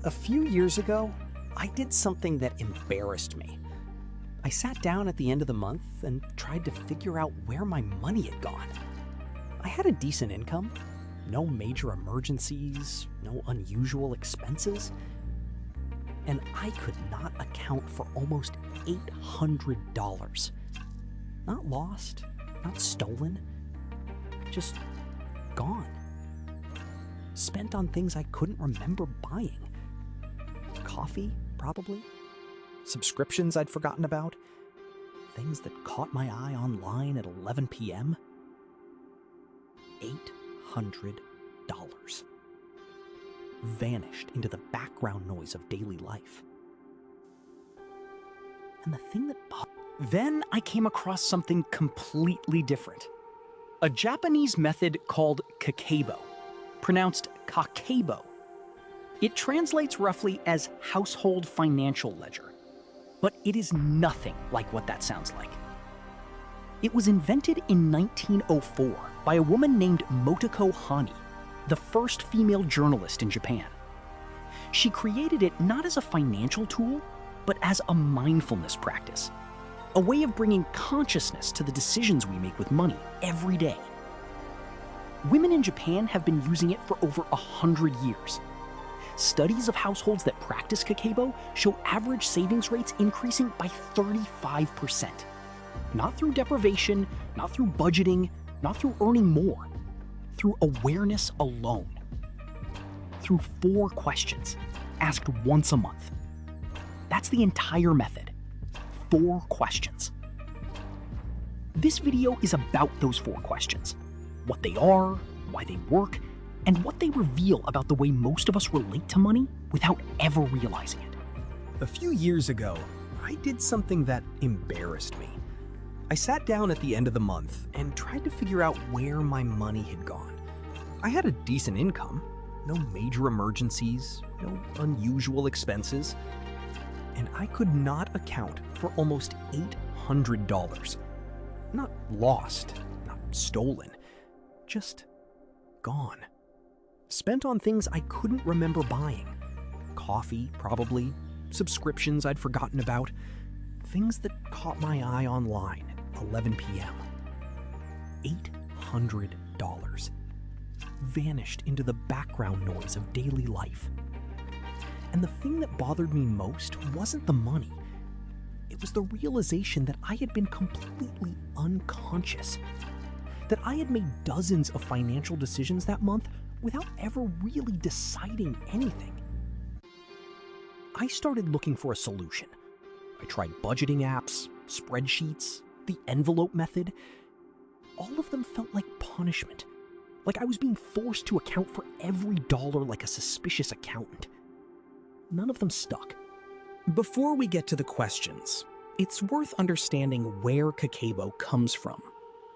A few years ago, I did something that embarrassed me. I sat down at the end of the month and tried to figure out where my money had gone. I had a decent income, no major emergencies, no unusual expenses, and I could not account for almost $800. Not lost, not stolen, just gone. Spent on things I couldn't remember buying. Coffee, probably. Subscriptions I'd forgotten about. Things that caught my eye online at 11 p.m. $800. Vanished into the background noise of daily life. And the thing that Then I came across something completely different. A Japanese method called Kakeibo, pronounced Kakeibo. It translates roughly as household financial ledger, but it is nothing like what that sounds like. It was invented in 1904 by a woman named Motoko Hani, the first female journalist in Japan. She created it not as a financial tool, but as a mindfulness practice, a way of bringing consciousness to the decisions we make with money every day. Women in Japan have been using it for over 100 years. Studies of households that practice Kakeibo show average savings rates increasing by 35%. Not through deprivation, not through budgeting, not through earning more, through awareness alone. Through 4 questions, asked once a month. That's the entire method. 4 questions. This video is about those 4 questions. What they are, why they work, and what they reveal about the way most of us relate to money without ever realizing it. A few years ago, I did something that embarrassed me. I sat down at the end of the month and tried to figure out where my money had gone. I had a decent income, no major emergencies, no unusual expenses, and I could not account for almost $800. Not lost, not stolen, just gone. Spent on things I couldn't remember buying. Coffee, probably. Subscriptions I'd forgotten about. Things that caught my eye online at 11 p.m. $800. Vanished into the background noise of daily life. And the thing that bothered me most wasn't the money. It was the realization that I had been completely unconscious. That I had made dozens of financial decisions that month without ever really deciding anything. I started looking for a solution. I tried budgeting apps, spreadsheets, the envelope method. All of them felt like punishment, like I was being forced to account for every dollar like a suspicious accountant. None of them stuck. Before we get to the questions, it's worth understanding where Kakeibo comes from,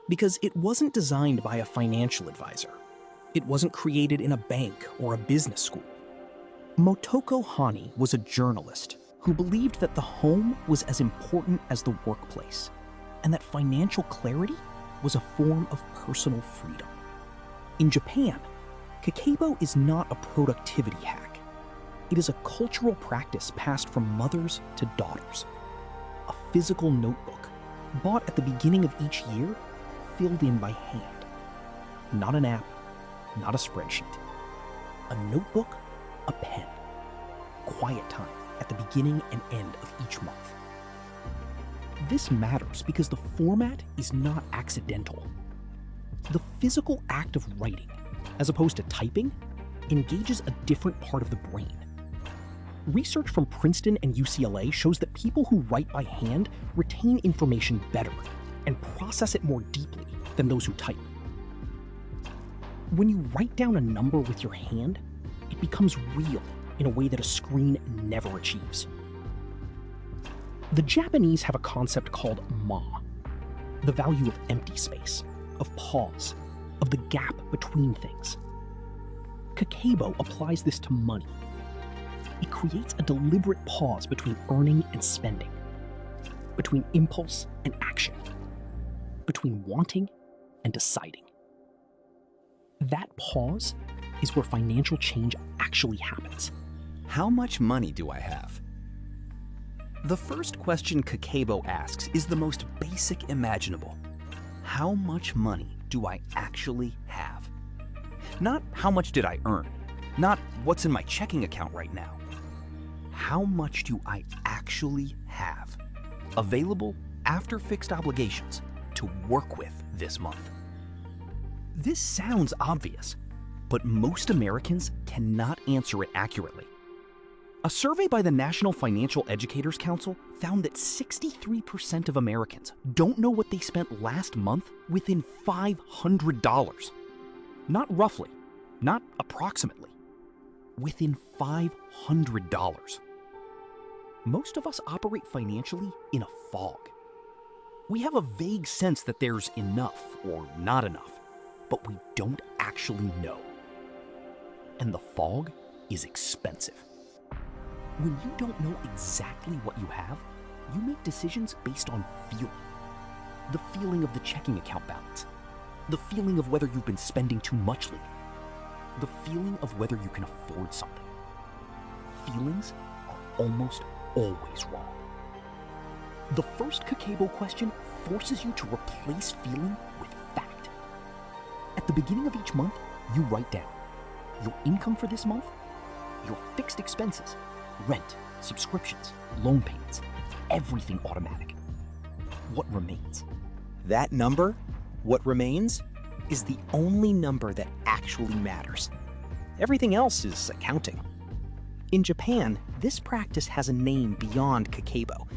because it wasn't designed by a financial advisor. It wasn't created in a bank or a business school. Motoko Hani was a journalist who believed that the home was as important as the workplace, and that financial clarity was a form of personal freedom. In Japan, Kakeibo is not a productivity hack. It is a cultural practice passed from mothers to daughters. A physical notebook, bought at the beginning of each year, filled in by hand. Not an app, not a spreadsheet. A notebook, a pen. Quiet time at the beginning and end of each month. This matters because the format is not accidental. The physical act of writing, as opposed to typing, engages a different part of the brain. Research from Princeton and UCLA shows that people who write by hand retain information better and process it more deeply than those who type. When you write down a number with your hand, it becomes real in a way that a screen never achieves. The Japanese have a concept called ma, the value of empty space, of pause, of the gap between things. Kakeibo applies this to money. It creates a deliberate pause between earning and spending, between impulse and action, between wanting and deciding. That pause is where financial change actually happens. How much money do I have? The first question Kakeibo asks is the most basic imaginable. How much money do I actually have? Not how much did I earn, not what's in my checking account right now. How much do I actually have available after fixed obligations to work with this month? This sounds obvious, but most Americans cannot answer it accurately. A survey by the National Financial Educators Council found that 63% of Americans don't know what they spent last month within $500. Not roughly, not approximately, within $500. Most of us operate financially in a fog. We have a vague sense that there's enough or not enough, but we don't actually know. And the fog is expensive. When you don't know exactly what you have, you make decisions based on feeling. The feeling of the checking account balance. The feeling of whether you've been spending too much lately. The feeling of whether you can afford something. Feelings are almost always wrong. The first Kakeibo question forces you to replace feeling with fact. At the beginning of each month, you write down your income for this month, your fixed expenses, rent, subscriptions, loan payments, everything automatic. What remains? That number, what remains, is the only number that actually matters. Everything else is accounting. In Japan, this practice has a name beyond Kakeibo.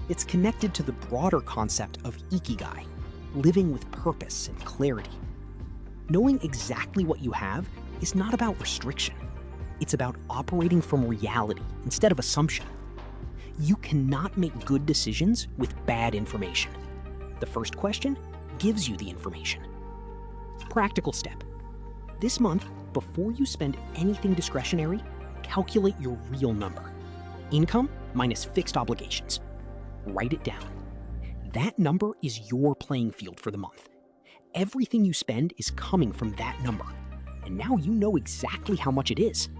It's connected to the broader concept of ikigai, living with purpose and clarity. Knowing exactly what you have is not about restriction. It's about operating from reality instead of assumption. You cannot make good decisions with bad information. The first question gives you the information. Practical step. This month, before you spend anything discretionary, calculate your real number. Income minus fixed obligations. Write it down. That number is your playing field for the month. Everything you spend is coming from that number. And now you know exactly how much it is.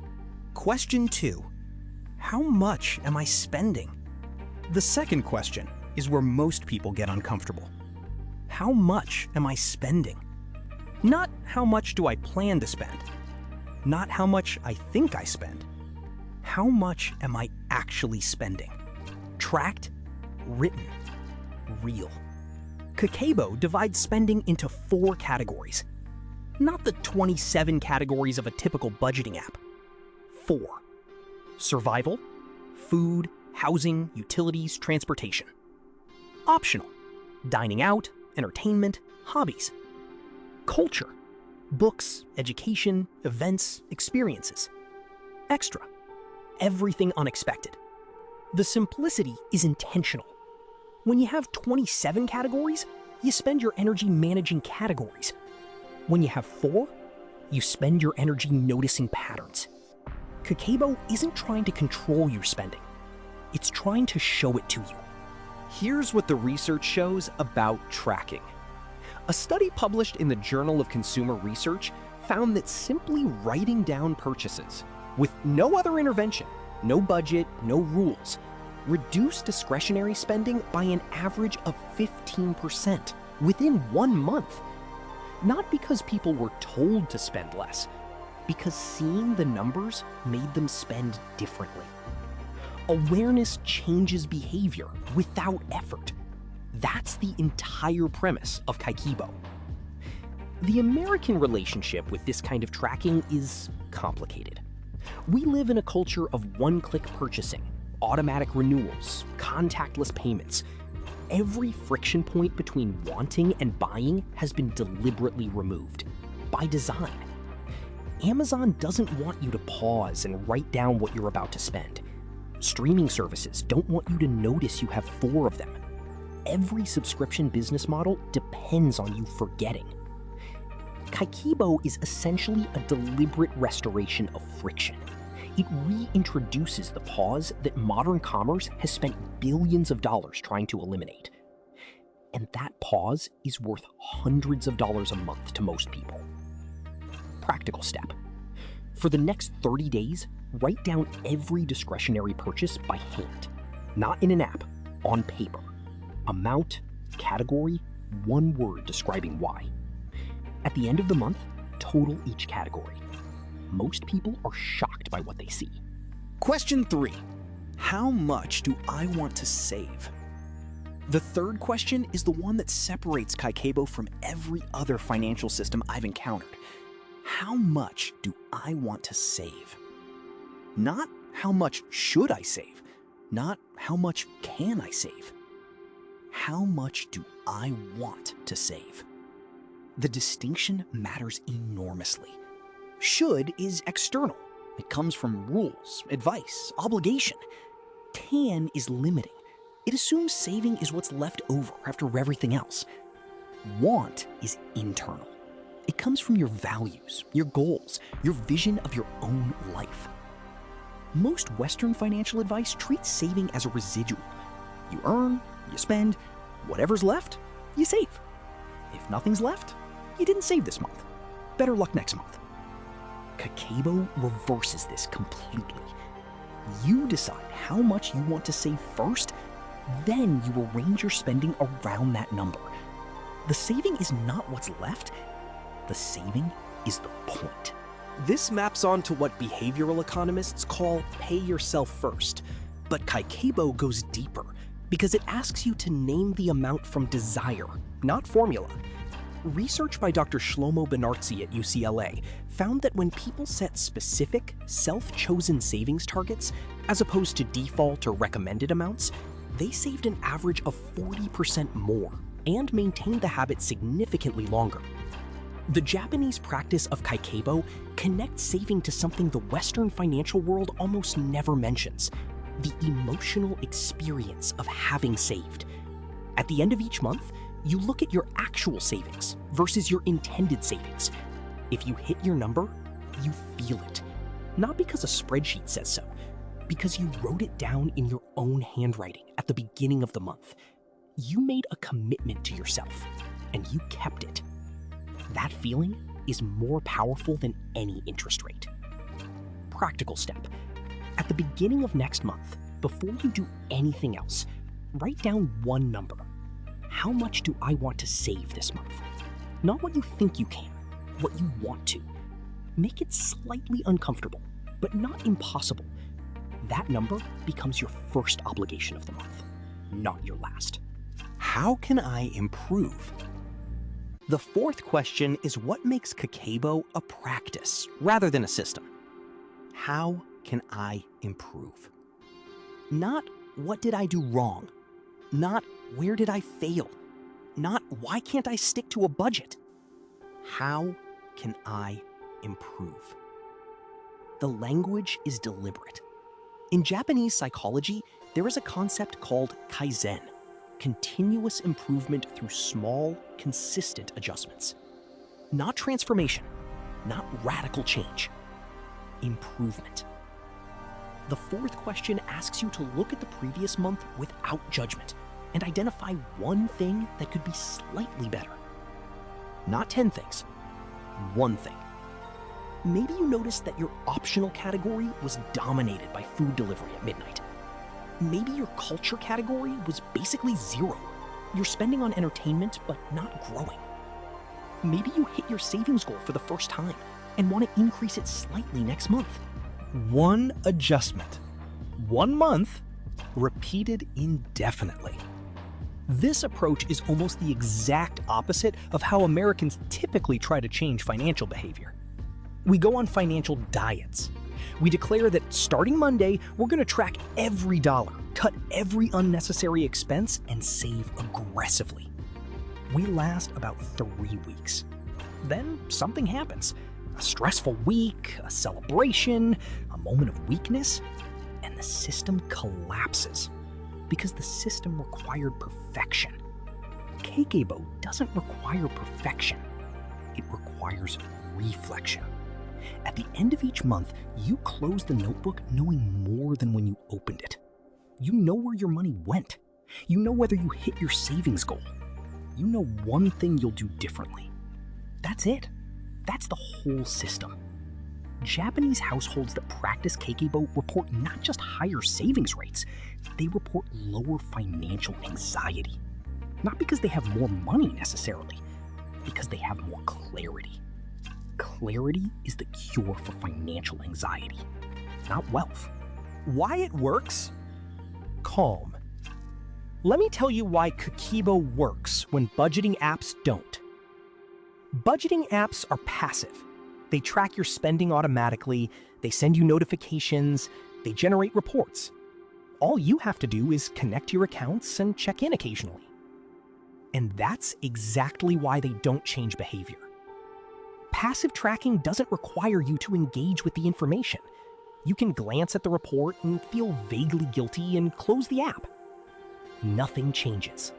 Question 2. How much am I spending? The second question is where most people get uncomfortable. How much am I spending? Not how much do I plan to spend. Not how much I think I spend. How much am I actually spending? Tracked, written, real. Kakeibo divides spending into 4 categories. Not the 27 categories of a typical budgeting app. 4. Survival, food, housing, utilities, transportation. Optional, dining out, entertainment, hobbies. Culture, books, education, events, experiences. Extra, everything unexpected. The simplicity is intentional. When you have 27 categories, you spend your energy managing categories. When you have 4, you spend your energy noticing patterns. Kakeibo isn't trying to control your spending. It's trying to show it to you. Here's what the research shows about tracking. A study published in the Journal of Consumer Research found that simply writing down purchases, with no other intervention, no budget, no rules, reduced discretionary spending by an average of 15% within 1 month. Not because people were told to spend less, because seeing the numbers made them spend differently. Awareness changes behavior without effort. That's the entire premise of Kakeibo. The American relationship with this kind of tracking is complicated. We live in a culture of one-click purchasing, automatic renewals, contactless payments. Every friction point between wanting and buying has been deliberately removed, by design. Amazon doesn't want you to pause and write down what you're about to spend. Streaming services don't want you to notice you have 4 of them. Every subscription business model depends on you forgetting. Kakeibo is essentially a deliberate restoration of friction. It reintroduces the pause that modern commerce has spent billions of dollars trying to eliminate. And that pause is worth hundreds of dollars a month to most people. Practical step. For the next 30 days, Write down every discretionary purchase by hand, not in an app, on paper. Amount, category, one word describing why. At the end of the month, total each category. Most people are shocked by what they see. Question 3. How much do I want to save? The third question is the one that separates Kakeibo from every other financial system I've encountered. How much do I want to save? Not how much should I save, not how much can I save. How much do I want to save? The distinction matters enormously. Should is external. It comes from rules, advice, obligation. Can is limiting. It assumes saving is what's left over after everything else. Want is internal. It comes from your values, your goals, your vision of your own life. Most Western financial advice treats saving as a residual. You earn, you spend, whatever's left, you save. If nothing's left, you didn't save this month. Better luck next month. Kakeibo reverses this completely. You decide how much you want to save first, then you arrange your spending around that number. The saving is not what's left, the saving is the point. This maps onto what behavioral economists call pay yourself first. But Kakeibo goes deeper because it asks you to name the amount from desire, not formula. Research by Dr. Shlomo Benartzi at UCLA found that when people set specific, self-chosen savings targets, as opposed to default or recommended amounts, they saved an average of 40% more and maintained the habit significantly longer. The Japanese practice of Kakeibo connects saving to something the Western financial world almost never mentions: the emotional experience of having saved. At the end of each month, you look at your actual savings versus your intended savings. If you hit your number, you feel it. Not because a spreadsheet says so, because you wrote it down in your own handwriting at the beginning of the month. You made a commitment to yourself, and you kept it. That feeling is more powerful than any interest rate. Practical step. At the beginning of next month, before you do anything else, write down one number. How much do I want to save this month? Not what you think you can, what you want to. Make it slightly uncomfortable, but not impossible. That number becomes your first obligation of the month, not your last. How can I improve? The fourth question is what makes Kakeibo a practice rather than a system. How can I improve? Not what did I do wrong? Not where did I fail? Not why can't I stick to a budget? How can I improve? The language is deliberate. In Japanese psychology, there is a concept called kaizen, continuous improvement through small, consistent adjustments. Not transformation, not radical change. Improvement. The fourth question asks you to look at the previous month without judgment and identify one thing that could be slightly better. Not 10 things, one thing. Maybe you noticed that your optional category was dominated by food delivery at midnight. Maybe your culture category was basically zero. You're spending on entertainment, but not growing. Maybe you hit your savings goal for the first time and want to increase it slightly next month. One adjustment, 1 month, repeated indefinitely. This approach is almost the exact opposite of how Americans typically try to change financial behavior. We go on financial diets. We declare that starting Monday, we're going to track every dollar, cut every unnecessary expense, and save aggressively. We last about 3 weeks. Then something happens. A stressful week, a celebration, a moment of weakness, and the system collapses because the system required perfection. Kakeibo doesn't require perfection. It requires reflection. At the end of each month, you close the notebook knowing more than when you opened it. You know where your money went. You know whether you hit your savings goal. You know one thing you'll do differently. That's it. That's the whole system. Japanese households that practice Kakeibo report not just higher savings rates, they report lower financial anxiety. Not because they have more money necessarily, because they have more clarity. Clarity is the cure for financial anxiety, not wealth. Why it works? Calm. Let me tell you why Kakeibo works when budgeting apps don't. Budgeting apps are passive. They track your spending automatically, they send you notifications, they generate reports. All you have to do is connect your accounts and check in occasionally. And that's exactly why they don't change behavior. Passive tracking doesn't require you to engage with the information. You can glance at the report and feel vaguely guilty and close the app. Nothing changes.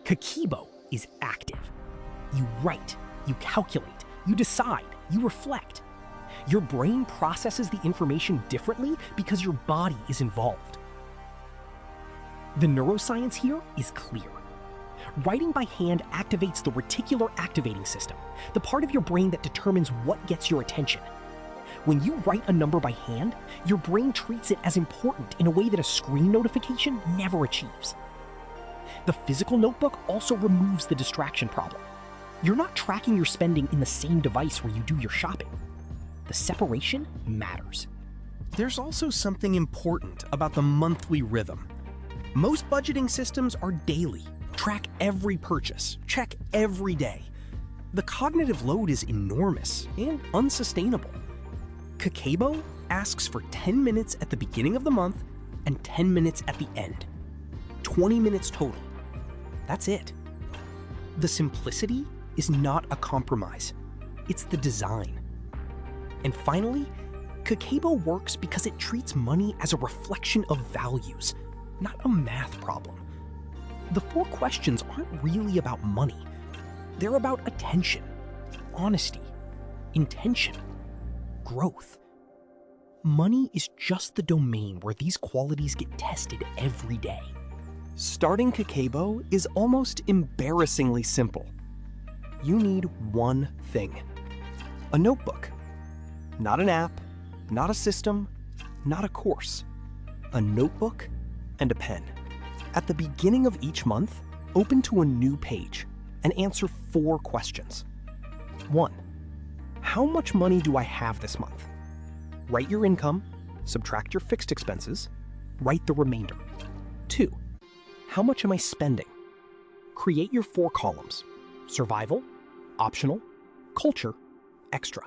Kakeibo is active. You write, you calculate, you decide, you reflect. Your brain processes the information differently because your body is involved. The neuroscience here is clear. Writing by hand activates the reticular activating system, the part of your brain that determines what gets your attention. When you write a number by hand, your brain treats it as important in a way that a screen notification never achieves. The physical notebook also removes the distraction problem. You're not tracking your spending in the same device where you do your shopping. The separation matters. There's also something important about the monthly rhythm. Most budgeting systems are daily. Track every purchase, check every day. The cognitive load is enormous and unsustainable. Kakeibo asks for 10 minutes at the beginning of the month and 10 minutes at the end. 20 minutes total. That's it. The simplicity is not a compromise. It's the design. And finally, Kakeibo works because it treats money as a reflection of values, not a math problem. The 4 questions aren't really about money. They're about attention, honesty, intention, growth. Money is just the domain where these qualities get tested every day. Starting Kakeibo is almost embarrassingly simple. You need one thing: a notebook. Not an app, not a system, not a course. A notebook and a pen. At the beginning of each month, open to a new page and answer 4 questions. 1. How much money do I have this month? Write your income, subtract your fixed expenses, write the remainder. 2. How much am I spending? Create your 4 columns: survival, optional, culture, extra.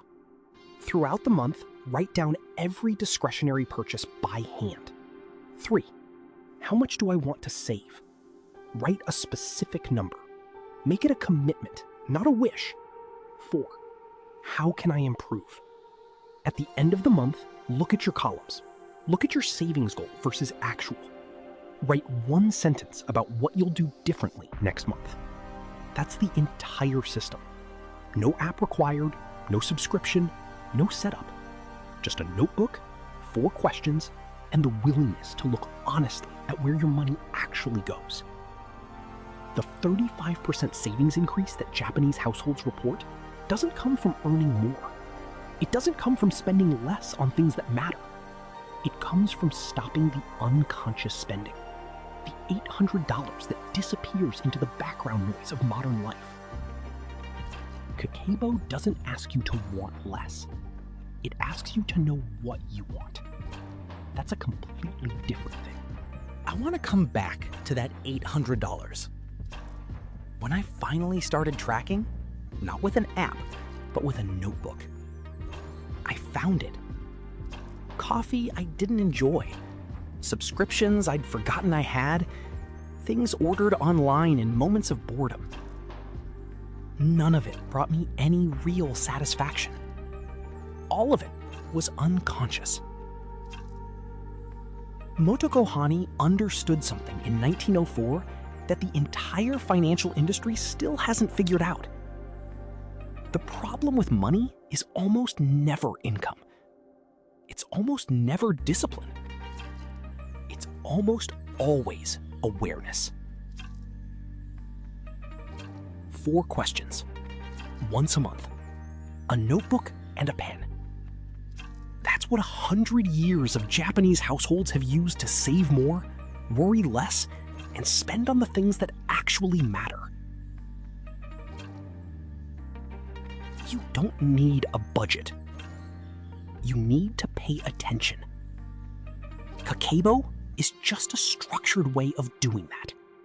Throughout the month, write down every discretionary purchase by hand. 3. How much do I want to save? Write a specific number. Make it a commitment, not a wish. 4. How can I improve? At the end of the month, look at your columns. Look at your savings goal versus actual. Write 1 sentence about what you'll do differently next month. That's the entire system. No app required, no subscription, no setup. Just a notebook, 4 questions, and the willingness to look honestly at where your money actually goes. The 35% savings increase that Japanese households report doesn't come from earning more. It doesn't come from spending less on things that matter. It comes from stopping the unconscious spending, the $800 that disappears into the background noise of modern life. Kakeibo doesn't ask you to want less. It asks you to know what you want. That's a completely different thing. I want to come back to that $800. When I finally started tracking, not with an app, but with a notebook, I found it. Coffee I didn't enjoy, subscriptions I'd forgotten I had, things ordered online in moments of boredom. None of it brought me any real satisfaction. All of it was unconscious. Motoko Hani understood something in 1904 that the entire financial industry still hasn't figured out. The problem with money is almost never income. It's almost never discipline. It's almost always awareness. 4 questions, once a month. A notebook and a pen. That's what 100 years of Japanese households have used to save more, worry less, and spend on the things that actually matter. You don't need a budget. You need to pay attention. Kakeibo is just a structured way of doing that.